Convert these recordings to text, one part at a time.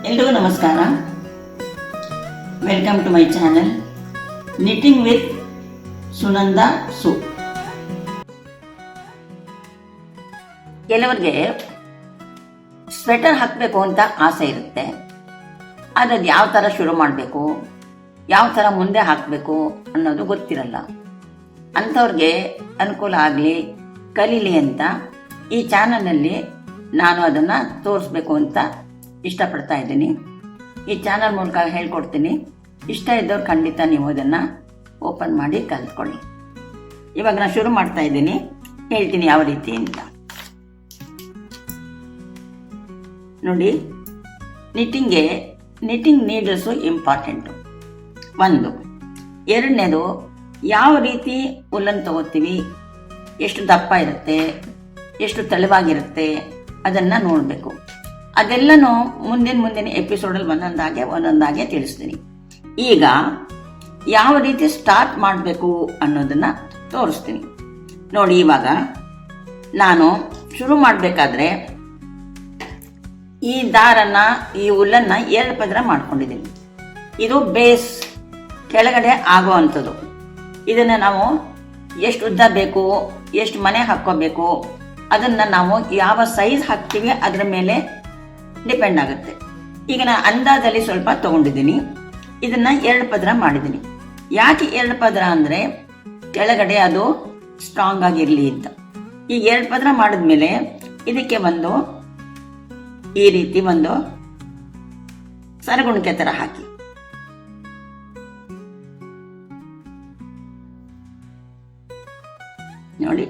ಎಲ್ರಿಗೂ ನಮಸ್ಕಾರ. Welcome to my channel knitting with Sunanda ಸು. ಕೆಲವರಿಗೆ ಸ್ವೆಟರ್ ಹಾಕಬೇಕು ಅಂತ ಆಸೆ ಇರುತ್ತೆ. ಆದರೆ ಅದು ಯಾವ ಥರ ಶುರು ಮಾಡಬೇಕು, ಯಾವ ಥರ ಮುಂದೆ ಹಾಕಬೇಕು ಅನ್ನೋದು ಗೊತ್ತಿರಲ್ಲ. ಅಂಥವ್ರಿಗೆ ಅನುಕೂಲ ಆಗಲಿ, ಕಲೀಲಿ ಅಂತ ಈ ಚಾನಲ್ನಲ್ಲಿ ನಾನು ಅದನ್ನು ತೋರಿಸ್ಬೇಕು ಅಂತ ಇಷ್ಟಪಡ್ತಾ ಇದ್ದೀನಿ. ಈ ಚಾನಲ್ ಮೂಲಕ ಹೇಳ್ಕೊಡ್ತೀನಿ. ಇಷ್ಟ ಇದ್ದವ್ರು ಖಂಡಿತ ನೀವು ಅದನ್ನು ಓಪನ್ ಮಾಡಿ ಕಲ್ತ್ಕೊಳ್ಳಿ. ಇವಾಗ ನಾನು ಶುರು ಮಾಡ್ತಾ ಇದ್ದೀನಿ, ಹೇಳ್ತೀನಿ ಯಾವ ರೀತಿ ಅಂತ. ನೋಡಿ, ನಿಟ್ಟಿಂಗ್ ನೀಡಲ್ಸು ಇಂಪಾರ್ಟೆಂಟು. ಒಂದು. ಎರಡನೇದು, ಯಾವ ರೀತಿ ಉಲ್ಲನ್ ತಗೋತೀವಿ, ಎಷ್ಟು ದಪ್ಪ ಇರುತ್ತೆ, ಎಷ್ಟು ತೆಳುವಾಗಿರುತ್ತೆ ಅದನ್ನು ನೋಡಬೇಕು. ಅದೆಲ್ಲನೂ ಮುಂದಿನ ಎಪಿಸೋಡಲ್ಲಿ ಒಂದೊಂದಾಗೆ ತಿಳಿಸ್ತೀನಿ. ಈಗ ಯಾವ ರೀತಿ ಸ್ಟಾರ್ಟ್ ಮಾಡಬೇಕು ಅನ್ನೋದನ್ನು ತೋರಿಸ್ತೀನಿ. ನೋಡಿ, ಇವಾಗ ನಾನು ಶುರು ಮಾಡಬೇಕಾದ್ರೆ ಈ ದಾರನ, ಈ ಉಲ್ಲನ್ನ 2 ಪದರ ಮಾಡ್ಕೊಂಡಿದ್ದೀನಿ. ಇದು ಬೇಸ್ ಕೆಳಗಡೆ ಆಗೋ ಅಂಥದ್ದು. ಇದನ್ನು ನಾವು ಎಷ್ಟು ಉದ್ದ ಬೇಕು, ಎಷ್ಟು ಮನೆ ಹಾಕ್ಕೋಬೇಕು ಅದನ್ನು ನಾವು ಯಾವ ಸೈಜ್ ಹಾಕ್ತೀವಿ ಅದರ ಮೇಲೆ ಡಿಪೆಂಡ್ ಆಗುತ್ತೆ. ಈಗ ನಾನು ಅಂದಾಜಲ್ಲಿ ಸ್ವಲ್ಪ ತೊಗೊಂಡಿದ್ದೀನಿ. ಇದನ್ನು 2 ಪದರ ಮಾಡಿದ್ದೀನಿ. ಯಾಕೆ 2 ಪದರ ಅಂದರೆ ಕೆಳಗಡೆ ಅದು ಸ್ಟ್ರಾಂಗ್ ಆಗಿರಲಿ ಅಂತ. ಈ 2 ಪದರ ಮಾಡಿದ್ಮೇಲೆ ಇದಕ್ಕೆ ಈ ರೀತಿ ಒಂದು ಸರಗುಣಿಕೆ ಥರ ಹಾಕಿ, ನೋಡಿ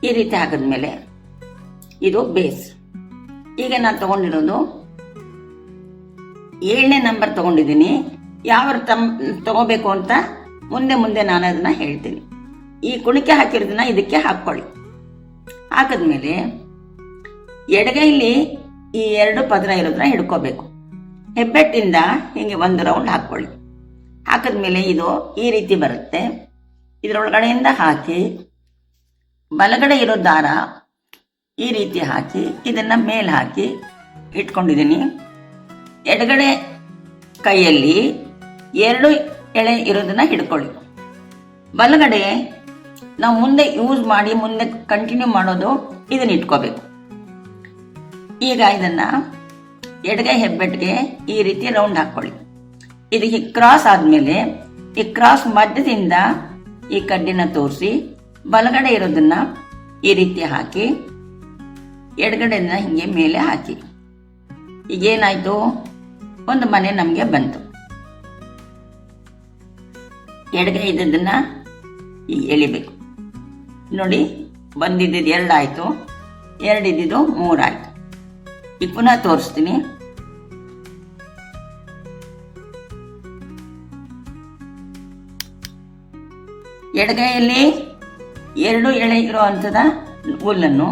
ಈ ರೀತಿ ಹಾಕಿದ್ಮೇಲೆ ಇದು ಬೇಸ್. ಈಗ ನಾನು ತಗೊಂಡಿರೋದು 7ನೇ ನಂಬರ್ ತಗೊಂಡಿದ್ದೀನಿ. ಯಾವ ತಗೋಬೇಕು ಅಂತ ಮುಂದೆ ನಾನು ಅದನ್ನ ಹೇಳ್ತೀನಿ. ಈ ಕುಣಿಕೆ ಹಾಕಿರೋದನ್ನ ಇದಕ್ಕೆ ಹಾಕ್ಕೊಳ್ಳಿ. ಹಾಕಿದ್ಮೇಲೆ ಎಡಗೈಲಿ ಈ 2 ಪದರ ಇರೋದನ್ನ ಹಿಡ್ಕೋಬೇಕು. ಹೆಬ್ಬೆಟ್ಟಿಂದ ಹೀಗೆ 1 ರೌಂಡ್ ಹಾಕ್ಕೊಳ್ಳಿ. ಹಾಕಿದ್ಮೇಲೆ ಇದು ಈ ರೀತಿ ಬರುತ್ತೆ. ಇದರೊಳಗಡೆಯಿಂದ ಹಾಕಿ ಬಲಗಡೆ ಇರೋ ದಾರ ಈ ರೀತಿ ಹಾಕಿ ಇದನ್ನು ಮೇಲೆ ಹಾಕಿ ಇಟ್ಕೊಂಡಿದ್ದೀನಿ. ಎಡಗಡೆ ಕೈಯಲ್ಲಿ 2 ಎಳೆ ಇರೋದನ್ನ ಹಿಡ್ಕೊಳ್ಳಿ. ಬಲಗಡೆ ನಾವು ಮುಂದೆ ಕಂಟಿನ್ಯೂ ಮಾಡೋದು ಇದನ್ನ ಇಟ್ಕೋಬೇಕು. ಈಗ ಇದನ್ನ ಎಡಗೈ ಹೆಬ್ಬೆಟ್ಟಿಗೆ ಈ ರೀತಿ ರೌಂಡ್ ಹಾಕ್ಕೊಳ್ಳಿ. ಇದಕ್ಕೆ ಕ್ರಾಸ್ ಆದಮೇಲೆ ಈ ಕ್ರಾಸ್ ಮಧ್ಯದಿಂದ ಈ ಕಡ್ಡಿನ ತೋರಿಸಿ ಬಲಗಡೆ ಇರೋದನ್ನ ಈ ರೀತಿ ಹಾಕಿ ಎಡಗಡೆನ ಹಿಂಗೆ ಮೇಲೆ ಹಾಕಿ. ಈಗೇನಾಯ್ತು, ಒಂದು ಮನೆ ನಮಗೆ ಬಂತು. ಎಡಗೈ ಇದ್ದದನ್ನ ಈಗ ಎಳಿಬೇಕು. ನೋಡಿ, ಬಂದಿದ್ದು 2 ಆಯಿತು, 2 ಇದ್ದಿದ್ದು 3 ಆಯಿತು. ಈಗ ಪುನಃ ತೋರಿಸ್ತೀನಿ. ಎಡಗೈಯಲ್ಲಿ 2 ಎಳೆ ಇರೋ ಅಂಥದ ಉಲ್ಲನ್ನು,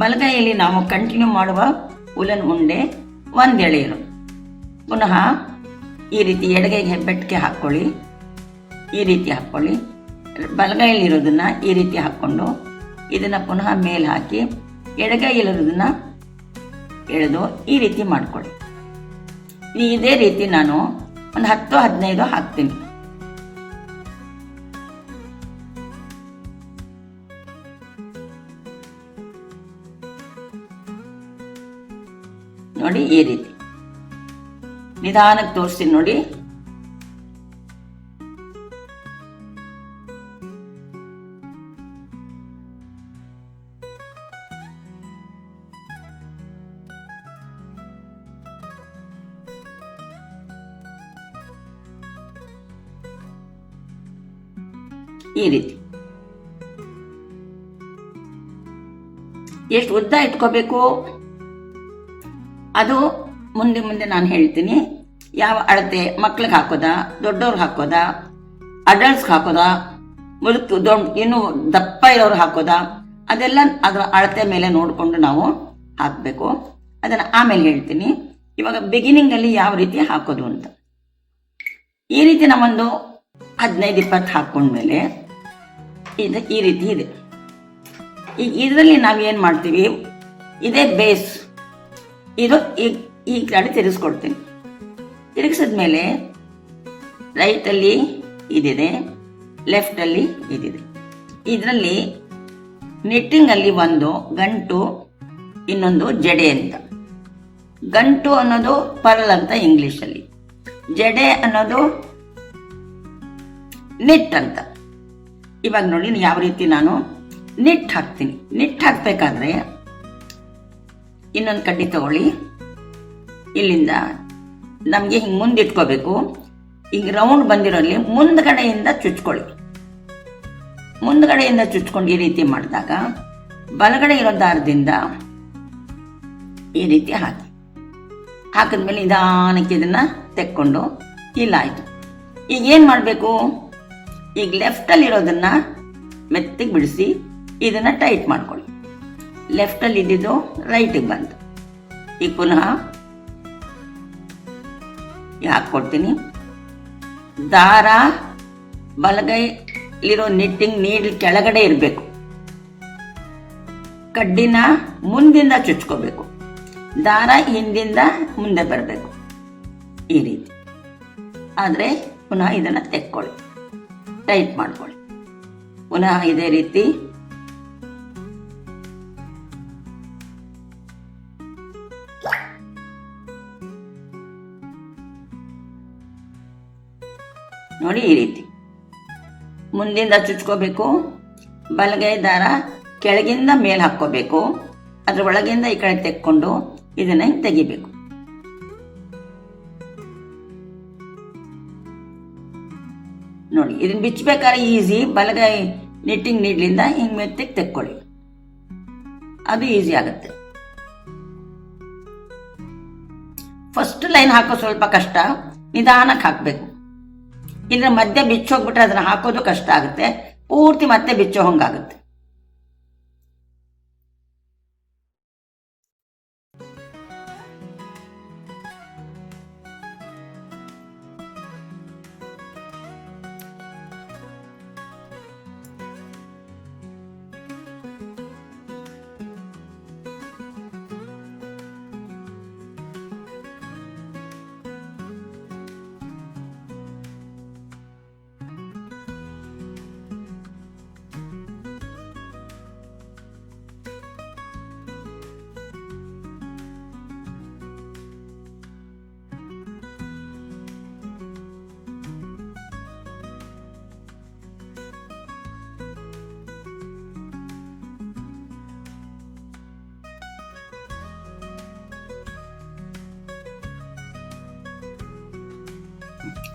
ಬಲಗೈಯಲ್ಲಿ ನಾವು ಕಂಟಿನ್ಯೂ ಮಾಡುವ ಉಲ್ಲನ್ ಉಂಡೆ 1 ಎಳೆ ಇರೋ. ಪುನಃ ಈ ರೀತಿ ಎಡಗೈಗೆ ಹೆಬ್ಬೆಟ್ಟಿಗೆ ಹಾಕ್ಕೊಳ್ಳಿ, ಈ ರೀತಿ ಹಾಕ್ಕೊಳ್ಳಿ. ಬಲಗೈಯಲ್ಲಿರೋದನ್ನ ಈ ರೀತಿ ಹಾಕ್ಕೊಂಡು ಇದನ್ನು ಪುನಃ ಮೇಲೆ ಹಾಕಿ ಎಡಗೈಯಲ್ಲಿರೋದನ್ನ ಎಳೆದು ಈ ರೀತಿ ಮಾಡ್ಕೊಳ್ಳಿ. ಇದೇ ರೀತಿ ನಾನು ಒಂದು 10-15 ಹಾಕ್ತೀನಿ. ನೋಡಿ, ಈ ರೀತಿ ನಿಧಾನಕ್ಕೆ ತೋರಿಸ್ತೀನಿ. ನೋಡಿ, ಈ ರೀತಿ ಎಷ್ಟು ಉದ್ದ ಇಟ್ಕೋಬೇಕು ಅದು ಮುಂದೆ ನಾನು ಹೇಳ್ತೀನಿ. ಯಾವ ಅಳತೆ, ಮಕ್ಳಿಗೆ ಹಾಕೋದಾ, ದೊಡ್ಡವ್ರಿಗೆ ಹಾಕೋದಾ, ಅಡಲ್ಟ್ಸ್ಗೆ ಹಾಕೋದಾ, ಇನ್ನು ದಪ್ಪ ಇರೋರು ಹಾಕೋದಾ, ಅದೆಲ್ಲ ಅದರ ಅಳತೆ ಮೇಲೆ ನೋಡಿಕೊಂಡು ನಾವು ಹಾಕಬೇಕು. ಅದನ್ನು ಆಮೇಲೆ ಹೇಳ್ತೀನಿ. ಇವಾಗ ಬಿಗಿನಿಂಗಲ್ಲಿ ಯಾವ ರೀತಿ ಹಾಕೋದು ಅಂತ. ಈ ರೀತಿ ನಾವೊಂದು 15-20 ಹಾಕೊಂಡ್ಮೇಲೆ ಇದು ಈ ರೀತಿ ಇದೆ. ಈಗ ಇದರಲ್ಲಿ ನಾವೇನು ಮಾಡ್ತೀವಿ, ಇದೇ ಬೇಸ್. ಇದು ಈಗ ಈ ಕಡೆ ತಿರುಗಿಸ್ಕೊಡ್ತೀನಿ. ತಿರುಗಿಸಿದ್ಮೇಲೆ ರೈಟಲ್ಲಿ ಇದಿದೆ, ಲೆಫ್ಟಲ್ಲಿ ಇದಿದೆ. ಇದರಲ್ಲಿ ನಿಟ್ಟಿಂಗಲ್ಲಿ ಒಂದು ಗಂಟು, ಇನ್ನೊಂದು ಜಡೆ ಅಂತ. ಗಂಟು ಅನ್ನೋದು ಪರ್ಲ್ ಅಂತ ಇಂಗ್ಲೀಷಲ್ಲಿ, ಜಡೆ ಅನ್ನೋದು ನಿಟ್ ಅಂತ. ಇವಾಗ ನೋಡಿ ಯಾವ ರೀತಿ ನಾನು ನಿಟ್ ಹಾಕ್ತೀನಿ. ನಿಟ್ ಹಾಕ್ಬೇಕಾದ್ರೆ ಇನ್ನೊಂದು ಕಡ್ಡಿ ತಗೊಳ್ಳಿ. ಇಲ್ಲಿಂದ ನಮಗೆ ಹಿಂಗೆ ಮುಂದೆ ಇಟ್ಕೋಬೇಕು. ಈಗ ರೌಂಡ್ ಬಂದಿರೋಲ್ಲಿ ಮುಂದ್ಗಡೆಯಿಂದ ಚುಚ್ಕೊಳ್ಳಿ. ಮುಂದ್ಗಡೆಯಿಂದ ಚುಚ್ಕೊಂಡು ಈ ರೀತಿ ಮಾಡಿದಾಗ ಬಲಗಡೆ ಇರೋ ದಾರದಿಂದ ಈ ರೀತಿ ಹಾಕಿ. ಹಾಕಿದ್ಮೇಲೆ ನಿಧಾನಕ್ಕೆ ಇದನ್ನು ತೆಕ್ಕೊಂಡು ಇಲ್ಲಾಯಿತು. ಈಗ ಏನು ಮಾಡಬೇಕು, ಈಗ ಲೆಫ್ಟಲ್ಲಿ ಇರೋದನ್ನ ಮೆತ್ತಿಗೆ ಬಿಡಿಸಿ ಇದನ್ನು ಟೈಟ್ ಮಾಡ್ಕೊಳ್ಳಿ. ಲೆಫ್ಟಲ್ಲಿ ಇದ್ದಿದ್ದು ರೈಟಿಗೆ ಬಂತು. ಈಗ ಪುನಃ ಹಾಕ್ಕೊಡ್ತೀನಿ. ದಾರ ಬಲಗೈಲಿರೋ ನಿಟ್ಟಿಂಗ್ ನೀಡಲ್ ಕೆಳಗಡೆ ಇರಬೇಕು. ಕಡ್ಡಿನ ಮುಂದಿಂದ ಚುಚ್ಕೋಬೇಕು, ದಾರ ಹಿಂದಿಂದ ಮುಂದೆ ಬರಬೇಕು. ಈ ರೀತಿ ಆದರೆ ಪುನಃ ಇದನ್ನು ತೆಕ್ಕೊಳ್ಳಿ, ಟೈಟ್ ಮಾಡ್ಕೊಳ್ಳಿ. ಪುನಃ ಇದೇ ರೀತಿ ನೋಡಿ. ಈ ರೀತಿ ಮುಂದಿಂದ ಚುಚ್ಕೋಬೇಕು, ಬಲಗೈ ದಾರ ಕೆಳಗಿಂದ ಮೇಲೆ ಹಾಕ್ಕೋಬೇಕು, ಅದ್ರ ಒಳಗಿಂದ ಈ ಕಡೆ ತೆಕ್ಕೊಂಡು ಇದನ್ನ ತೆಗಿಬೇಕು. ನೋಡಿ, ಇದನ್ನ ಬಿಚ್ಚಬೇಕಾದ್ರೆ ಈಸಿ. ಬಲಗೈ ನಿಟ್ಟಿಂಗ್ ನೀಡ್ಲಿಂದ ಹಿಂಗ್ ಮೆತ್ತಿಗೆ ತೆಕ್ಕೊಳ್ಳಿ, ಅದು ಈಸಿ ಆಗುತ್ತೆ. ಫಸ್ಟ್ ಲೈನ್ ಹಾಕೋ ಸ್ವಲ್ಪ ಕಷ್ಟ, ನಿಧಾನಕ್ಕೆ ಹಾಕಬೇಕು. ಇದ್ರ ಮಧ್ಯೆ ಬಿಚ್ಚೋಗ್ಬಿಟ್ರೆ ಅದನ್ನ ಹಾಕೋದು ಕಷ್ಟ ಆಗುತ್ತೆ, ಪೂರ್ತಿ ಮತ್ತೆ ಬಿಚ್ಚೋ ಹಂಗಾಗುತ್ತೆ.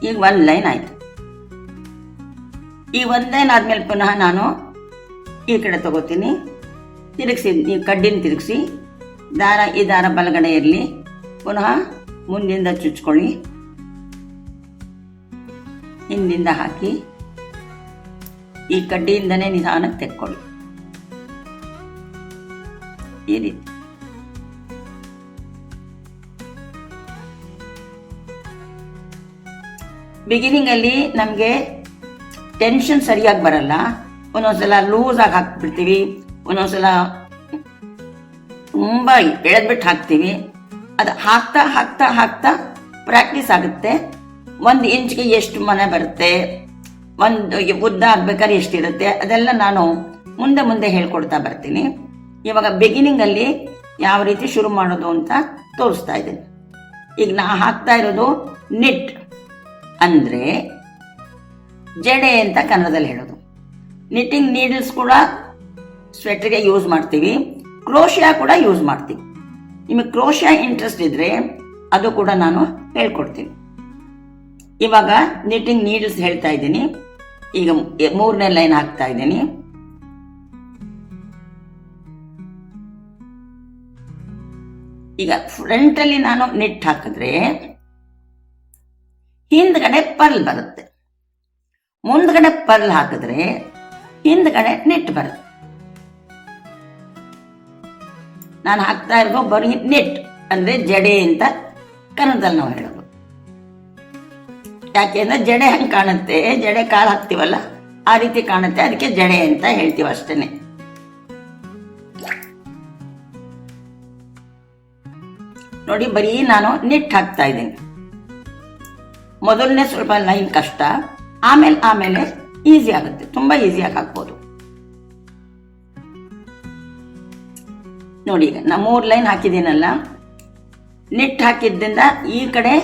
ಈಗ ಒಂದು ಲೈನ್ ಆಯ್ತು. ಈ ಒಂದು ಲೈನ್ ಆದ್ಮೇಲೆ ಪುನಃ ನಾನು ಈ ಕಡೆ ತಗೋತೀನಿ, ತಿರುಗಿಸಿ, ಈ ಕಡ್ಡಿನ ತಿರುಗಿಸಿ, ಈ ದಾರ ಬಲಗಡೆ ಇರಲಿ. ಪುನಃ ಮುಂದಿಂದ ಚುಚ್ಕೊಳ್ಳಿ, ಹಿಂದಿಂದ ಹಾಕಿ ಈ ಕಡ್ಡಿಯಿಂದನೇ ನಿಧಾನಕ್ಕೆ ತೆಕ್ಕೊಳ್ಳಿ. ಈ ರೀತಿ ಬಿಗಿನಿಂಗ್ ಅಲ್ಲಿ ನಮಗೆ ಟೆನ್ಷನ್ ಸರಿಯಾಗಿ ಬರಲ್ಲ. ಒಂದೊಂದ್ಸಲ ಲೂಸ್ ಆಗಿ ಹಾಕ್ಬಿಡ್ತೀವಿ, ಒಂದೊಂದ್ಸಲ ತುಂಬ ಎಳೆದ್ಬಿಟ್ಟು ಹಾಕ್ತೀವಿ. ಅದು ಹಾಕ್ತಾ ಹಾಕ್ತಾ ಹಾಕ್ತಾ ಪ್ರಾಕ್ಟೀಸ್ ಆಗುತ್ತೆ. 1 ಇಂಚ್ಗೆ ಎಷ್ಟು ಮನೆ ಬರುತ್ತೆ, ಒಂದು ಉದ್ದ ಆಗ್ಬೇಕಾದ್ರೆ ಎಷ್ಟಿರುತ್ತೆ, ಅದೆಲ್ಲ ನಾನು ಮುಂದೆ ಮುಂದೆ ಹೇಳ್ಕೊಡ್ತಾ ಬರ್ತೀನಿ. ಇವಾಗ ಬಿಗಿನಿಂಗ್ ಅಲ್ಲಿ ಯಾವ ರೀತಿ ಶುರು ಮಾಡೋದು ಅಂತ ತೋರಿಸ್ತಾ ಇದ್ದೀನಿ. ಈಗ ನಾ ಹಾಕ್ತಾ ಇರೋದು ನಿಟ್ ಅಂದ್ರೆ ಜಡೆ ಅಂತ ಕನ್ನಡದಲ್ಲಿ ಹೇಳೋದು. ನಿಟ್ಟಿಂಗ್ ನೀಡಲ್ಸ್ ಕೂಡ ಸ್ವೆಟರ್ಗೆ ಯೂಸ್ ಮಾಡ್ತೀವಿ, ಕ್ರೋಶಿಯಾ ಕೂಡ ಯೂಸ್ ಮಾಡ್ತೀವಿ. ನಿಮಗೆ ಕ್ರೋಶಿಯಾ ಇಂಟ್ರೆಸ್ಟ್ ಇದ್ರೆ ಅದು ಕೂಡ ನಾನು ಹೇಳ್ಕೊಡ್ತೀನಿ. ಇವಾಗ ನಿಟ್ಟಿಂಗ್ ನೀಡಲ್ಸ್ ಹೇಳ್ತಾ ಇದ್ದೀನಿ. ಈಗ 3ನೇ ಲೈನ್ ಹಾಕ್ತಾ ಇದ್ದೀನಿ. ಈಗ ಫ್ರಂಟ್ ಅಲ್ಲಿ ನಾನು ನಿಟ್ ಹಾಕಿದ್ರೆ ಹಿಂದ್ಗಡೆ ಪರ್ಲ್ ಬರುತ್ತೆ, ಮುಂದ್ಗಡೆ ಪರ್ಲ್ ಹಾಕಿದ್ರೆ ಹಿಂದ್ಗಡೆ ನಿಟ್ ಬರುತ್ತೆ. ನಾನು ಹಾಕ್ತಾ ಇರೋ ಬರೀ ನಿಟ್ ಅಂದ್ರೆ ಜಡೆ ಅಂತ ಕನ್ನಡದಲ್ಲಿ ನಾವು ಹೇಳೋದು. ಯಾಕೆಂದ್ರೆ ಜಡೆ ಹಂಗೆ ಕಾಣುತ್ತೆ, ಜಡೆ ಕಾಳು ಹಾಕ್ತಿವಲ್ಲ ಆ ರೀತಿ ಕಾಣುತ್ತೆ, ಅದಕ್ಕೆ ಜಡೆ ಅಂತ ಹೇಳ್ತೀವಿ ಅಷ್ಟೇನೆ. ನೋಡಿ, ಬರೀ ನಾನು ನಿಟ್ ಹಾಕ್ತಾ ಇದ್ದೀನಿ. ಮೊದಲನೇ ಸ್ವಲ್ಪ ಲೈನ್ ಕಷ್ಟ, ಆಮೇಲೆ ಈಸಿ ಆಗುತ್ತೆ, ತುಂಬಾ ಈಸಿಯಾಗಿ ಹಾಕ್ಬೋದು. ನೋಡಿ, ಈಗ ನಾ 3 ಲೈನ್ ಹಾಕಿದ್ದೀನಲ್ಲ, ನಿಟ್ ಹಾಕಿದ್ದರಿಂದ ಈ ಕಡೆ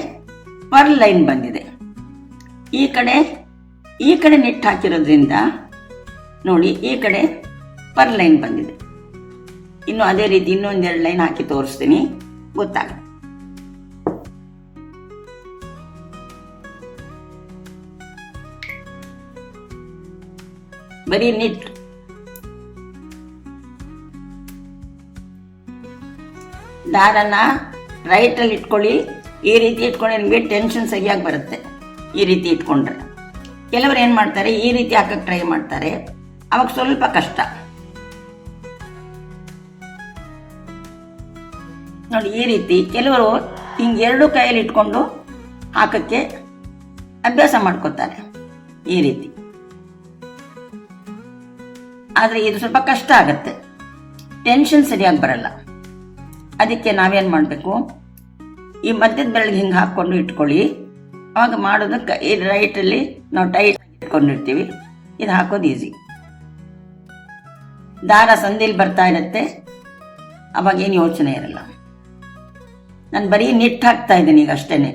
ಪರ್ಲ್ ಲೈನ್ ಬಂದಿದೆ. ಈ ಕಡೆ ನಿಟ್ ಹಾಕಿರೋದ್ರಿಂದ ನೋಡಿ ಈ ಕಡೆ ಪರ್ಲ್ ಲೈನ್ ಬಂದಿದೆ. ಇನ್ನು ಅದೇ ರೀತಿ ಇನ್ನೊಂದೆರಡು ಲೈನ್ ಹಾಕಿ ತೋರಿಸ್ತೀನಿ, ಗೊತ್ತಾಗುತ್ತೆ. ಬರೀ ನಿಟ್. ದಾರನ ರೈಟ್ ಅಲ್ಲಿ ಇಟ್ಕೊಳ್ಳಿ. ಈ ರೀತಿ ಇಟ್ಕೊಂಡ್ರೆ ನಿಮಗೆ ಟೆನ್ಷನ್ ಸರಿಯಾಗಿ ಬರುತ್ತೆ. ಈ ರೀತಿ ಇಟ್ಕೊಂಡ್ರೆ ಕೆಲವರು ಏನ್ ಮಾಡ್ತಾರೆ, ಈ ರೀತಿ ಹಾಕಕ್ಕೆ ಟ್ರೈ ಮಾಡ್ತಾರೆ, ಅವಾಗ ಸ್ವಲ್ಪ ಕಷ್ಟ. ನೋಡಿ, ಈ ರೀತಿ ಕೆಲವರು ಹಿಂಗೆ 2 ಕೈಯಲ್ಲಿ ಇಟ್ಕೊಂಡು ಹಾಕಕ್ಕೆ ಅಭ್ಯಾಸ ಮಾಡ್ಕೋತಾರೆ ಈ ರೀತಿ. ಆದ್ರೆ ಇದು ಸ್ವಲ್ಪ ಕಷ್ಟ ಆಗತ್ತೆ, ಟೆನ್ಷನ್ ಸರಿಯಾಗಿ ಬರಲ್ಲ. ಅದಕ್ಕೆ ನಾವೇನ್ ಮಾಡಬೇಕು, ಈ ಮಧ್ಯದ ಬೆರಳಿಗೆ ಹಿಂಗೆ ಹಾಕೊಂಡು ಇಟ್ಕೊಳ್ಳಿ. ಅವಾಗ ಮಾಡೋದಕ್ಕೆ ಈ ರೈಟಲ್ಲಿ ನಾವು ಟೈಟ್ ಇಟ್ಕೊಂಡಿರ್ತೀವಿ, ಇದು ಹಾಕೋದು ಈಸಿ. ದಾರ ಸಂದಿಲ್ ಬರ್ತಾ ಇರುತ್ತೆ, ಅವಾಗ ಏನು ಯೋಚನೆ ಇರಲ್ಲ. ನಾನು ಬರೀ ನಿಟ್ ಹಾಕ್ತಾ ಇದ್ದೀನಿ ಈಗ ಅಷ್ಟೇನೆ.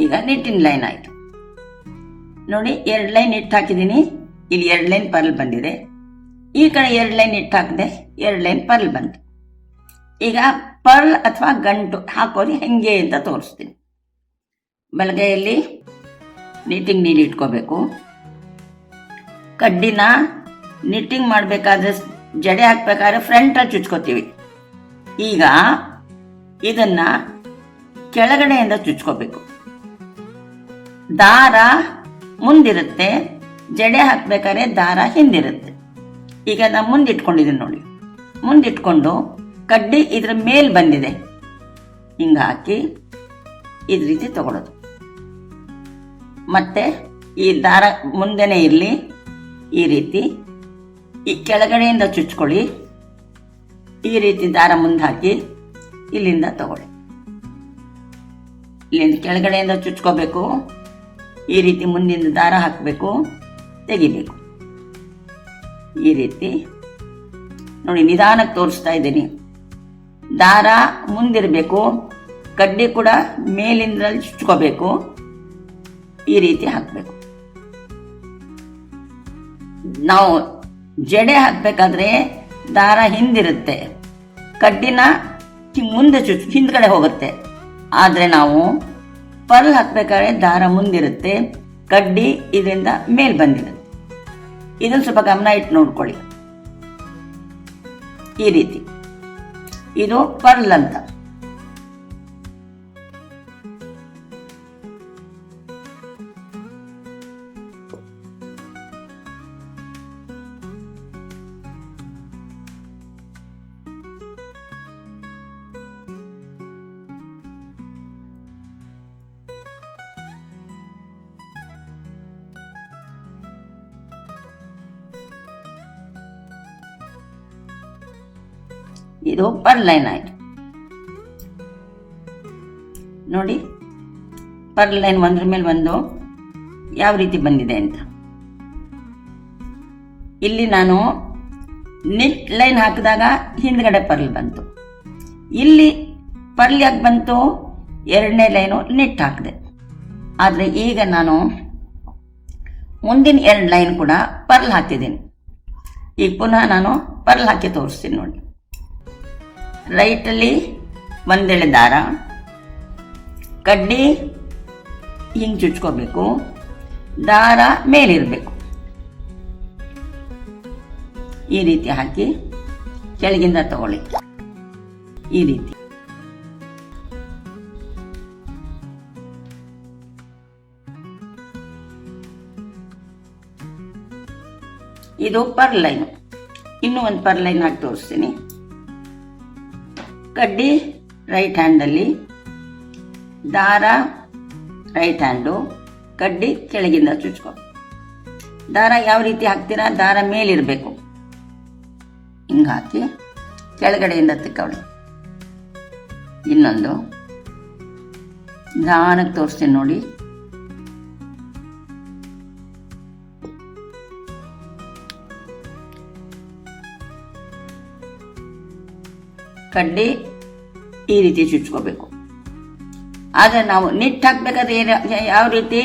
ಈಗ ನಿಟ್ಟಿನ ಲೈನ್ ಆಯ್ತು. ನೋಡಿ, 2 ಲೈನ್ ನಿಟ್ ಹಾಕಿದ್ದೀನಿ, ಇಲ್ಲಿ 2 ಲೈನ್ ಪರ್ಲ್ ಬಂದಿದೆ. ಈ ಕಡೆ 2 ಲೈನ್ ನಿಟ್ ಹಾಕಿದೆ, 2 ಲೈನ್ ಪರ್ಲ್ ಬಂತು. ಈಗ ಪರ್ಲ್ ಅಥವಾ ಗಂಟು ಹಾಕೋದು ಹೆಂಗೆ ಅಂತ ತೋರಿಸ್ತೀನಿ. ಬಲಗೈಯಲ್ಲಿ ನಿಟ್ಟಿಂಗ್ ನೀಲಿ ಇಟ್ಕೋಬೇಕು. ಕಡ್ಡಿನ ನಿಟ್ಟಿಂಗ್ ಮಾಡಬೇಕಾದ್ರೆ, ಜಡೆ ಹಾಕ್ಬೇಕಾದ್ರೆ ಫ್ರಂಟಲ್ಲಿ ಚುಚ್ಕೋತೀವಿ. ಈಗ ಇದನ್ನ ಕೆಳಗಡೆಯಿಂದ ಚುಚ್ಕೋಬೇಕು. ದಾರ ಮುಂದಿರುತ್ತೆ, ಜಡೆ ಹಾಕ್ಬೇಕಾದ್ರೆ ದಾರ ಹಿಂದಿರುತ್ತೆ. ಈಗ ನಾನು ಮುಂದಿಟ್ಕೊಂಡಿದ್ದೀನಿ ನೋಡಿ, ಮುಂದಿಟ್ಕೊಂಡು ಕಡ್ಡಿ ಇದ್ರ ಮೇಲ್ ಬಂದಿದೆ, ಹಿಂಗ ಹಾಕಿ ಇದ್ ರೀತಿ ತಗೊಳ್ಳೋದು. ಮತ್ತೆ ಈ ದಾರ ಮುಂದೆನೆ ಇರಲಿ, ಈ ರೀತಿ ಈ ಕೆಳಗಡೆಯಿಂದ ಚುಚ್ಕೊಳ್ಳಿ. ಈ ರೀತಿ ದಾರ ಮುಂದೆ ಹಾಕಿ ಇಲ್ಲಿಂದ ತಗೊಳ್ಳಿ. ಇಲ್ಲಿಂದ ಕೆಳಗಡೆಯಿಂದ ಚುಚ್ಕೋಬೇಕು. ಈ ರೀತಿ ಮುಂದಿಂದ ದಾರ ಹಾಕಬೇಕು, ತೆಗಿಬೇಕು. ಈ ರೀತಿ ನೋಡಿ, ನಿಧಾನಕ್ಕೆ ತೋರಿಸ್ತಾ ಇದ್ದೀನಿ. ದಾರ ಮುಂದಿರಬೇಕು, ಕಡ್ಡಿ ಕೂಡ ಮೇಲಿಂದ ಚುಚ್ಕೋಬೇಕು. ಈ ರೀತಿ ಹಾಕಬೇಕು. ನಾವು ಜಡೆ ಹಾಕ್ಬೇಕಾದ್ರೆ ದಾರ ಹಿಂದಿರುತ್ತೆ, ಕಡ್ಡಿನ ಮುಂದೆ ಹಿಂದ್ಗಡೆ ಹೋಗುತ್ತೆ. ಆದ್ರೆ ನಾವು ಪರ್ಲ್ ಹಾಕ್ಬೇಕಾದ್ರೆ ದಾರ ಮುಂದಿರುತ್ತೆ, ಕಡ್ಡಿ ಇದರಿಂದ ಮೇಲ್ ಬಂದಿರುತ್ತೆ. ಇದನ್ನು ಸ್ವಲ್ಪ ಗಮನ ಇಟ್ಟು ನೋಡ್ಕೊಳ್ಳಿ. ಈ ರೀತಿ ಇದು ಪರ್ಲ್ ಅಂತ. ಇದು ಪರ್ಲ್ ಲೈನ್ ಆಯ್ತು. ನೋಡಿ, ಪರ್ಲ್ ಲೈನ್ ಒಂದ್ರ ಮೇಲೆ ಒಂದು ಯಾವ ರೀತಿ ಬಂದಿದೆ ಅಂತ. ಇಲ್ಲಿ ನಾನು ನಿಟ್ ಲೈನ್ ಹಾಕಿದಾಗ ಹಿಂದ್ಗಡೆ ಪರ್ಲ್ ಬಂತು. ಇಲ್ಲಿ ಪರ್ಲ್ ಯಾಕೆ ಬಂತು, 2ನೇ ಲೈನು ನಿಟ್ ಹಾಕಿದೆ. ಆದ್ರೆ ಈಗ ನಾನು ಮುಂದಿನ 2 ಲೈನ್ ಕೂಡ ಪರ್ಲ್ ಹಾಕಿದ್ದೀನಿ. ಈಗ ಪುನಃ ನಾನು ಪರ್ಲ್ ಹಾಕಿ ತೋರಿಸ್ತೀನಿ ನೋಡಿ. ರೈಟಲ್ಲಿ ಒಂದೆಳೆ ದಾರ, ಕಡ್ಡಿ ಹಿಂಗೆ ಚುಚ್ಕೋಬೇಕು, ದಾರ ಮೇಲಿರಬೇಕು. ಈ ರೀತಿ ಹಾಕಿ ಕೆಳಗಿಂದ ತಗೊಳ್ಳಿ. ಈ ರೀತಿ ಇದು ಪರ್ಲ್ ಲೈನ್. ಇನ್ನೂ ಒಂದು ಪರ್ಲ್ ಲೈನ್ ಹಾಕಿ ತೋರಿಸ್ತೀನಿ. ಕಡ್ಡಿ ರೈಟ್ ಹ್ಯಾಂಡಲ್ಲಿ, ದಾರ ರೈಟ್ ಹ್ಯಾಂಡು, ಕಡ್ಡಿ ಕೆಳಗಿಂದ ಚುಚ್ಕೊ. ದಾರ ಯಾವ ರೀತಿ ಹಾಕ್ತೀರಾ? ದಾರ ಮೇಲಿರಬೇಕು, ಹಿಂಗೆ ಹಾಕಿ ಕೆಳಗಡೆಯಿಂದ ತಿಕ್ಕೊಳ್ಳಿ. ಇನ್ನೊಂದು ನಿಧಾನಕ್ಕೆ ತೋರಿಸ್ತೀನಿ ನೋಡಿ. ಕಡ್ಡಿ ಈ ರೀತಿ ಚುಚ್ಕೋಬೇಕು. ಆದರೆ ನಾವು ನಿಟ್ಟು ಹಾಕ್ಬೇಕಾದ್ರೆ ಯಾವ ರೀತಿ?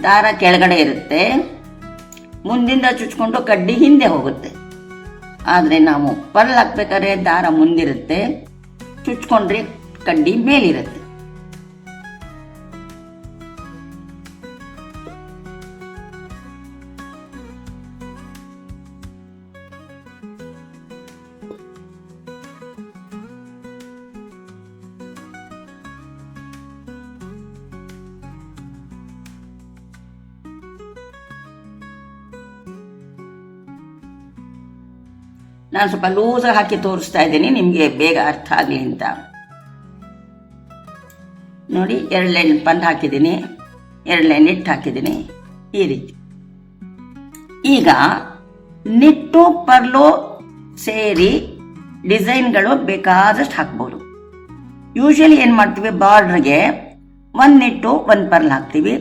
ದಾರ ಕೆಳಗಡೆ ಇರುತ್ತೆ, ಮುಂದಿಂದ ಚುಚ್ಕೊಂಡು ಕಡ್ಡಿ ಹಿಂದೆ ಹೋಗುತ್ತೆ. ಆದರೆ ನಾವು ಪರ್ಲ್ ಹಾಕ್ಬೇಕಾದ್ರೆ ದಾರ ಮುಂದಿರುತ್ತೆ, ಚುಚ್ಕೊಂಡ್ರೆ ಕಡ್ಡಿ ಮೇಲಿರುತ್ತೆ. ನಾನು ಸ್ವಲ್ಪ ಲೂಸಾಗಿ ಹಾಕಿ ತೋರಿಸ್ತಾ ಇದ್ದೀನಿ, ನಿಮಗೆ ಬೇಗ ಅರ್ಥ ಆಗಲಿ ಅಂತ. ನೋಡಿ, 2 ಲೈನ್ ಪರ್ಲ್ ಹಾಕಿದ್ದೀನಿ, 2 ಲೈನ್ ನಿಟ್ಟು ಹಾಕಿದ್ದೀನಿ, ಈ ರೀತಿ. ಈಗ ನಿಟ್ಟು ಪರ್ಲು ಸೇರಿ ಡಿಸೈನ್ಗಳು ಬೇಕಾದಷ್ಟು ಹಾಕ್ಬೋದು. ಯೂಶಲಿ ಏನು ಮಾಡ್ತೀವಿ? ಬಾರ್ಡ್ರಿಗೆ 1 ನಿಟ್ಟು 1 ಪರ್ಲ್ ಹಾಕ್ತೀವಿ,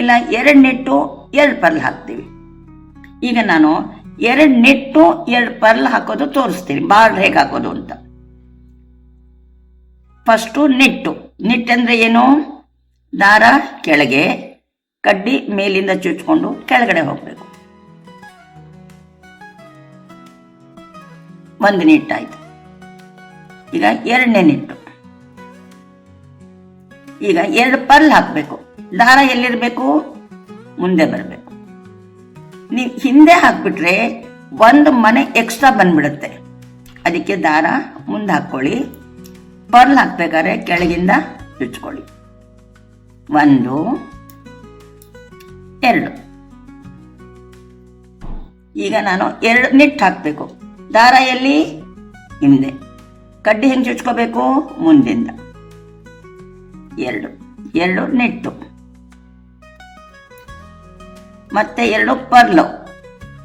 ಇಲ್ಲ 2 ನಿಟ್ಟು 2 ಪರ್ಲ್ ಹಾಕ್ತೀವಿ. ಈಗ ನಾನು 2 ನಿಟ್ಟು 2 ಪರ್ಲ್ ಹಾಕೋದು ತೋರಿಸ್ತೀನಿ, ಬಾರ್ಡರ್ ಹೇಗೆ ಹಾಕೋದು ಅಂತ. ಫಸ್ಟು ನಿಟ್ಟು. ನಿಟ್ಟಂದ್ರೆ ಏನು? ದಾರ ಕೆಳಗೆ, ಕಡ್ಡಿ ಮೇಲಿಂದ ಚುಚ್ಕೊಂಡು ಕೆಳಗಡೆ ಹೋಗಬೇಕು. 1 ನಿಟ್ಟಾಯ್ತು. ಈಗ 2ನೇ ನಿಟ್ಟು. ಈಗ 2 ಪರ್ಲ್ ಹಾಕಬೇಕು. ದಾರ ಎಲ್ಲಿರಬೇಕು? ಮುಂದೆ ಬರಬೇಕು. ನೀವು ಹಿಂದೆ ಹಾಕ್ಬಿಟ್ರೆ 1 ಮನೆ ಎಕ್ಸ್ಟ್ರಾ ಬಂದ್ಬಿಡುತ್ತೆ. ಅದಕ್ಕೆ ದಾರ ಮುಂದೆ ಹಾಕ್ಕೊಳ್ಳಿ. ಪರ್ಲ್ ಹಾಕ್ಬೇಕಾದ್ರೆ ಕೆಳಗಿಂದ ಚುಚ್ಕೊಳ್ಳಿ. 1 2. ಈಗ ನಾನು 2 ನಿಟ್ಟು ಹಾಕಬೇಕು. ದಾರ ಎಲ್ಲಿ? ಹಿಂದೆ. ಕಡ್ಡಿ ಹೆಂಗೆ ಚುಚ್ಕೋಬೇಕು? ಮುಂದಿಂದ. 2 ನಿಟ್ಟು, ಮತ್ತೆ 2 ಪರ್ಲು.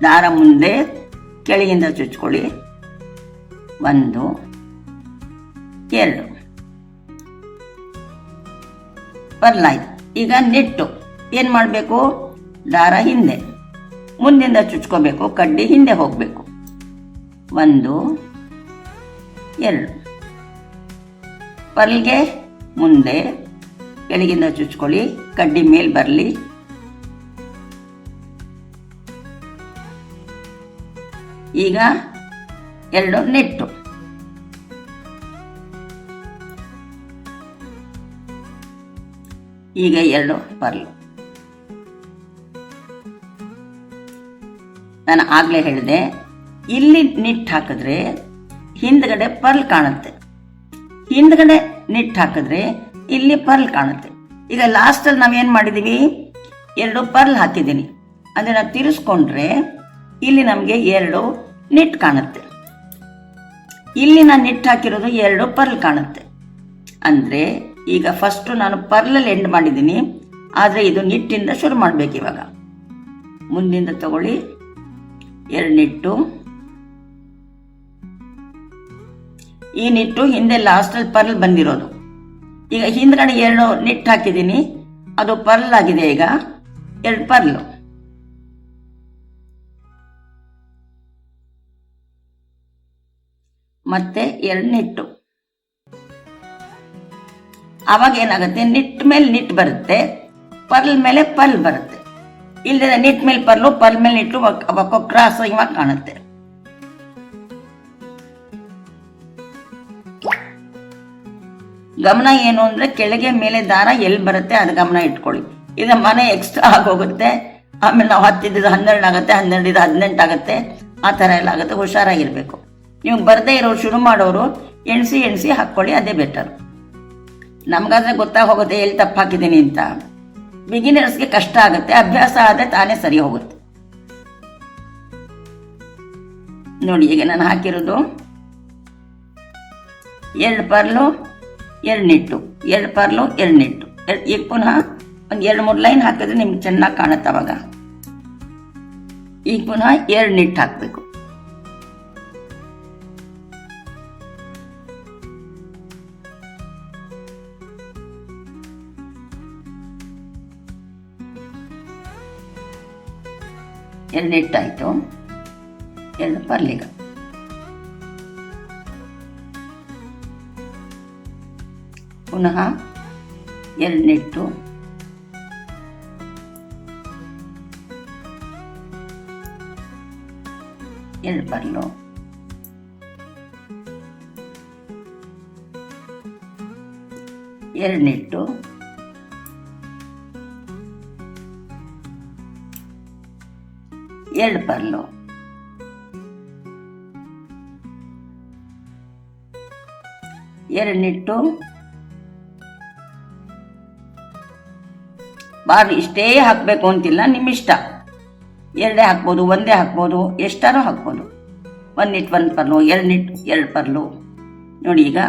ದಾರ ಮುಂದೆ, ಕೆಳಗಿಂದ ಚುಚ್ಕೊಳ್ಳಿ. 1 2 ಪರ್ಲ್ ಆಯ್ತು. ಈಗ ನಿಟ್ಟು ಏನು ಮಾಡಬೇಕು? ದಾರ ಹಿಂದೆ, ಮುಂದಿಂದ ಚುಚ್ಕೋಬೇಕು, ಕಡ್ಡಿ ಹಿಂದೆ ಹೋಗಬೇಕು. 1 2 ಪರ್ಲ್ಗೆ ಮುಂದೆ, ಕೆಳಗಿಂದ ಚುಚ್ಕೊಳ್ಳಿ, ಕಡ್ಡಿ ಮೇಲೆ ಬರಲಿ. ಈಗ 2 ನಿಟ್ಟು. ಈಗ 2 ಪರ್ಲು. ನಾನು ಆಗಲೇ ಹೇಳಿದೆ, ಇಲ್ಲಿ ನಿಟ್ಟು ಹಾಕಿದ್ರೆ ಹಿಂದ್ಗಡೆ ಪರ್ಲ್ ಕಾಣುತ್ತೆ, ಹಿಂದ್ಗಡೆ ನಿಟ್ಟು ಹಾಕಿದ್ರೆ ಇಲ್ಲಿ ಪರ್ಲ್ ಕಾಣುತ್ತೆ. ಈಗ ಲಾಸ್ಟಲ್ಲಿ ನಾವೇನು ಮಾಡಿದ್ದೀವಿ? 2 ಪರ್ಲ್ ಹಾಕಿದ್ದೀನಿ. ಅದನ್ನು ತಿರ್ಸ್ಕೊಂಡ್ರೆ ಇಲ್ಲಿ ನಮಗೆ 2 ನಿಟ್ಟು ಕಾಣುತ್ತೆ. ಇಲ್ಲಿ ನಾನು ನಿಟ್ಟು ಹಾಕಿರೋದು 2 ಪರ್ಲ್ ಕಾಣುತ್ತೆ. ಅಂದರೆ ಈಗ ಫಸ್ಟು ನಾನು ಪರ್ಲಲ್ಲಿ ಎಂಡ್ ಮಾಡಿದ್ದೀನಿ, ಆದರೆ ಇದು ನಿಟ್ಟಿಂದ ಶುರು ಮಾಡಬೇಕು. ಇವಾಗ ಮುಂದಿಂದ ತಗೊಳ್ಳಿ, 2 ನಿಟ್ಟು. ಈ ನಿಟ್ಟು ಹಿಂದೆ ಲಾಸ್ಟಲ್ಲಿ ಪರ್ಲ್ ಬಂದಿರೋದು. ಈಗ ಹಿಂದ್ಗಡೆ 2 ನಿಟ್ಟು ಹಾಕಿದ್ದೀನಿ, ಅದು ಪರ್ಲ್ ಆಗಿದೆ. ಈಗ 2 ಪರ್ಲು, ಮತ್ತೆ 2 ನಿಟ್ಟು. ಆವಾಗ ಏನಾಗುತ್ತೆ? ನಿಟ್ ಮೇಲೆ ನಿಟ್ ಬರುತ್ತೆ, ಪರ್ಲ್ ಮೇಲೆ ಪರ್ಲ್ ಬರುತ್ತೆ. ಇಲ್ಲದೆ ನಿಟ್ ಮೇಲೆ ಪರ್ಲು, ಪರ್ಲ್ ಮೇಲೆ ನಿಟ್ಟು, ಅವಾಗ ಕ್ರಾಸ್ ಇವಾಗ ಕಾಣುತ್ತೆ. ಗಮನ ಏನು ಅಂದ್ರೆ ಕೆಳಗೆ ಮೇಲೆ ದಾರ ಎಲ್ಲಿ ಬರುತ್ತೆ ಅದು ಗಮನ ಇಟ್ಕೊಳ್ಳಿ. ಇದು ಮನೆ ಎಕ್ಸ್ಟ್ರಾ ಆಗೋಗುತ್ತೆ, ಆಮೇಲೆ ನಾವು 10 ಇದ್ದಿದ್ದು 12 ಆಗುತ್ತೆ, 12 ಇದು 18 ಆಗುತ್ತೆ, ಆ ಥರ ಎಲ್ಲ ಆಗುತ್ತೆ. ಹುಷಾರಾಗಿರ್ಬೇಕು. ನೀವು ಬರದೇ ಇರೋರು, ಶುರು ಮಾಡೋರು ಎಣಿಸಿ ಹಾಕ್ಕೊಳ್ಳಿ, ಅದೇ ಬೆಟರ್. ನಮ್ಗಾದ್ರೆ ಗೊತ್ತಾಗೋಗುತ್ತೆ ಎಲ್ಲಿ ತಪ್ಪು ಹಾಕಿದ್ದೀನಿ ಅಂತ. ಬಿಗಿನರ್ಸ್ಗೆ ಕಷ್ಟ ಆಗುತ್ತೆ, ಅಭ್ಯಾಸ ಆದರೆ ತಾನೇ ಸರಿ ಹೋಗುತ್ತೆ. ನೋಡಿ, ಈಗ ನಾನು ಹಾಕಿರೋದು 2 ಪರ್ಲು 2 ನಿಟ್ಟು, 2 ಪರ್ಲು 2 ನಿಟ್ಟು. ಈಗ ಪುನಃ ಒಂದು 2-3 ಲೈನ್ ಹಾಕಿದ್ರೆ ನಿಮ್ಗೆ ಚೆನ್ನಾಗಿ ಕಾಣುತ್ತೆ ಅವಾಗ. ಈಗ ಪುನಃ 2 ನಿಟ್ಟು ಹಾಕಬೇಕು. ಎರಡು ನಿಟ್ಟಾಯಿತು. 2 ಪರ್ಲಿಗ. ಪುನಃ 2 ನಿಟ್ಟು. 2 ಪರ್ಲು. 2 ನಿಟ್ಟು. 2 ಪರ್ಲು. 2 ನಿಟ್ಟು. ಬಾರ್ ಇಷ್ಟೇ ಹಾಕಬೇಕು ಅಂತಿಲ್ಲ, ನಿಮ್ಮ ಇಷ್ಟ. 2 ಹಾಕ್ಬೋದು, 1 ಹಾಕ್ಬೋದು, ಎಷ್ಟಾರು ಹಾಕ್ಬೋದು. 1 ನಿಟ್ಟು 1 ಪರ್ಲು, 2 ನಿಟ್ಟು 2 ಪರ್ಲು. ನೋಡಿ, ಈಗ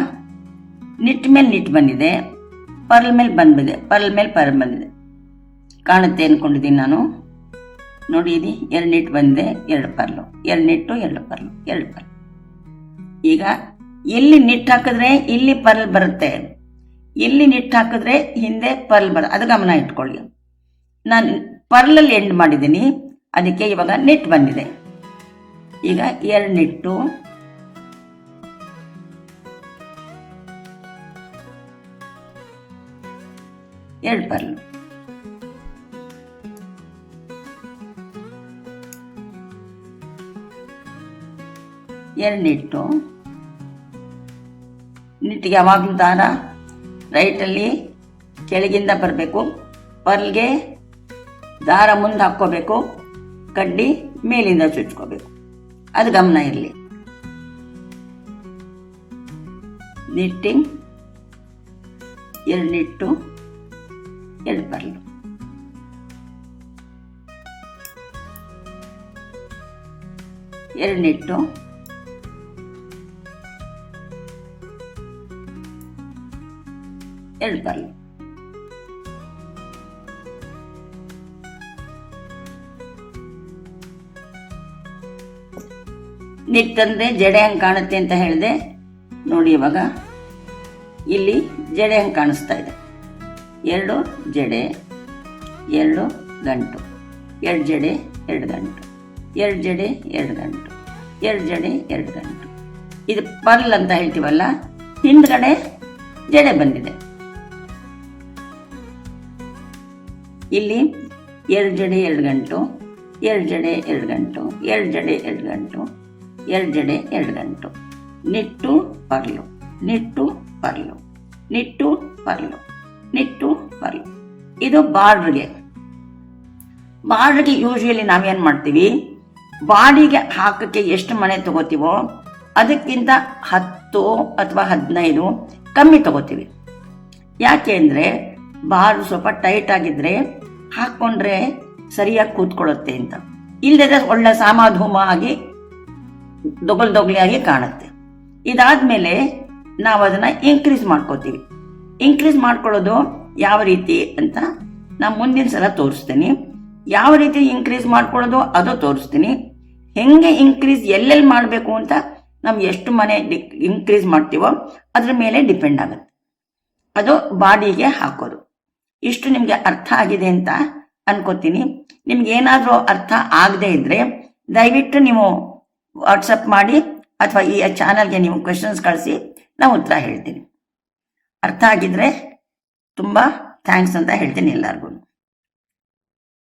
ನಿಟ್ ಮೇಲೆ ನಿಟ್ಟು ಬಂದಿದೆ, ಪರ್ಲ್ ಮೇಲೆ ಬಂದಿದೆ, ಪರ್ಲ್ ಮೇಲೆ ಪರ್ಲ್ ಬಂದಿದೆ. ಕಾಣುತ್ತೆ ಅಂದ್ಕೊಂಡಿದ್ದೀನಿ ನಾನು. ನೋಡಿ, ಇದು 2 ನಿಟ್ಟು ಬಂದಿದೆ, 2 ಪರ್ಲು, 2 ನಿಟ್ಟು 2 ಪರ್ಲು, 2 ಪರ್ಲು. ಈಗ ಎಲ್ಲಿ ನಿಟ್ಟು ಹಾಕಿದ್ರೆ ಇಲ್ಲಿ ಪರ್ಲ್ ಬರುತ್ತೆ, ಇಲ್ಲಿ ನಿಟ್ಟು ಹಾಕಿದ್ರೆ ಹಿಂದೆ ಪರ್ಲ್ ಬರುತ್ತೆ. ಅದು ಗಮನ ಇಟ್ಕೊಳ್ಳಿ. ನಾನು ಪರ್ಲಲ್ಲಿ ಎಂಡ್ ಮಾಡಿದ್ದೀನಿ, ಅದಕ್ಕೆ ಇವಾಗ ನಿಟ್ ಬಂದಿದೆ. ಈಗ 2 ನಿಟ್ಟು, 2 ಪರ್ಲು. ಎರಡು ನಿಟ್ಟು. ನಿಟ್ಟಿಗೆ ಯಾವಾಗಲೂ ದಾರ ರೈಟಲ್ಲಿ ಕೆಳಗಿಂದ ಬರಬೇಕು, ಪರ್ಲ್ಗೆ ದಾರ ಮುಂದೆ ಹಾಕ್ಕೋಬೇಕು, ಕಡ್ಡಿ ಮೇಲಿಂದ ಚುಚ್ಕೋಬೇಕು. ಅದು ಗಮನ ಇರಲಿ. Knitting, 2 ನಿಟ್ಟು, 2 pearl. ಎರಡು ನಿಟ್ಟು, 2 ಪರ್ಲು. ನಿಟ್ಟಂದ್ರೆ ಜಡೆ ಹಂಗೆ ಕಾಣುತ್ತೆ ಅಂತ ಹೇಳಿದೆ. ನೋಡಿ, ಇವಾಗ ಇಲ್ಲಿ ಜಡೆ ಹಂಗೆ ಕಾಣಿಸ್ತಾ ಇದೆ. 2 ಜಡೆ, 2 ಗಂಟು, 2 ಜಡೆ 2 ಗಂಟು, 2 ಜಡೆ 2 ಗಂಟು, 2 ಜಡೆ 2 ಗಂಟು. ಇದು ಪರ್ಲ್ ಅಂತ ಹೇಳ್ತೀವಲ್ಲ, ಹಿಂದ್ಗಡೆ ಜಡೆ ಬಂದಿದೆ. ಇಲ್ಲಿ 2 ಜಡೆ 2 ಗಂಟು, 2 ಜಡೆ 2 ಗಂಟು, 2 ಜಡೆ 2 ಗಂಟು, 2 ಜಡೆ 2 ಗಂಟು. ನಿಟ್ಟು ಪರ್ಲು, ನಿಟ್ಟು ಪರ್ಲು, ನಿಟ್ಟು ಪರ್ಲು, ನಿಟ್ಟು ಪರ್ಲು. ಇದು ಬಾರ್ಡ್ರಿಗೆ. ಬಾರ್ಡ್ರಿಗೆ ಯೂಶುವಲಿ ನಾವೇನು ಮಾಡ್ತೀವಿ, ಬಾಡಿಗೆ ಹಾಕಕ್ಕೆ ಎಷ್ಟು ಮನೆ ತಗೋತೀವೋ ಅದಕ್ಕಿಂತ 10 ಅಥವಾ 15 ಕಮ್ಮಿ ತಗೋತೀವಿ. ಯಾಕೆ ಅಂದರೆ ಬಾರ್ಡ್ ಸ್ವಲ್ಪ ಟೈಟ್ ಆಗಿದ್ರೆ ಹಾಕ್ಕೊಂಡ್ರೆ ಸರಿಯಾಗಿ ಕೂತ್ಕೊಳ್ಳುತ್ತೆ ಅಂತ. ಇಲ್ಲದೆ ಒಳ್ಳೆ ಸಾಮಾಧೂಮ ಆಗಿ ದೊಗಲಿಯಾಗಿ ಕಾಣುತ್ತೆ. ಇದಾದ್ಮೇಲೆ ನಾವು ಅದನ್ನ ಇನ್ಕ್ರೀಸ್ ಮಾಡ್ಕೋತೀವಿ. ಇನ್ಕ್ರೀಸ್ ಮಾಡ್ಕೊಳ್ಳೋದು ಯಾವ ರೀತಿ ಅಂತ ನಾನು ಮುಂದಿನ ಸಲ ತೋರಿಸ್ತೀನಿ. ಯಾವ ರೀತಿ ಇನ್ಕ್ರೀಸ್ ಮಾಡ್ಕೊಳ್ಳೋದು ಅದು ತೋರಿಸ್ತೀನಿ. ಹೆಂಗೆ ಇನ್ಕ್ರೀಸ್ ಎಲ್ಲೆಲ್ಲಿ ಮಾಡಬೇಕು ಅಂತ ನಾವು ಎಷ್ಟು ಮನೆ ಇನ್ಕ್ರೀಸ್ ಮಾಡ್ತೀವೋ ಅದ್ರ ಮೇಲೆ ಡಿಪೆಂಡ್ ಆಗುತ್ತೆ. ಅದು ಬಾಡಿಗೆ ಹಾಕೋದು. ಇಷ್ಟು ನಿಮಗೆ ಅರ್ಥ ಆಗಿದೆ ಅಂತ ಅನ್ಕೋತೀನಿ. ನಿಮ್ಗೆ ಏನಾದರೂ ಅರ್ಥ ಆಗದೆ ಇದ್ರೆ ದಯವಿಟ್ಟು ನೀವು ವಾಟ್ಸಪ್ ಮಾಡಿ ಅಥವಾ ಈ ಚಾನಲ್ಗೆ ನೀವು ಕ್ವೆಶನ್ಸ್ ಕಳಿಸಿ, ನಾವು ಉತ್ತರ ಹೇಳ್ತೀನಿ. ಅರ್ಥ ಆಗಿದ್ರೆ ತುಂಬ ಥ್ಯಾಂಕ್ಸ್ ಅಂತ ಹೇಳ್ತೀನಿ ಎಲ್ಲರಿಗೂ.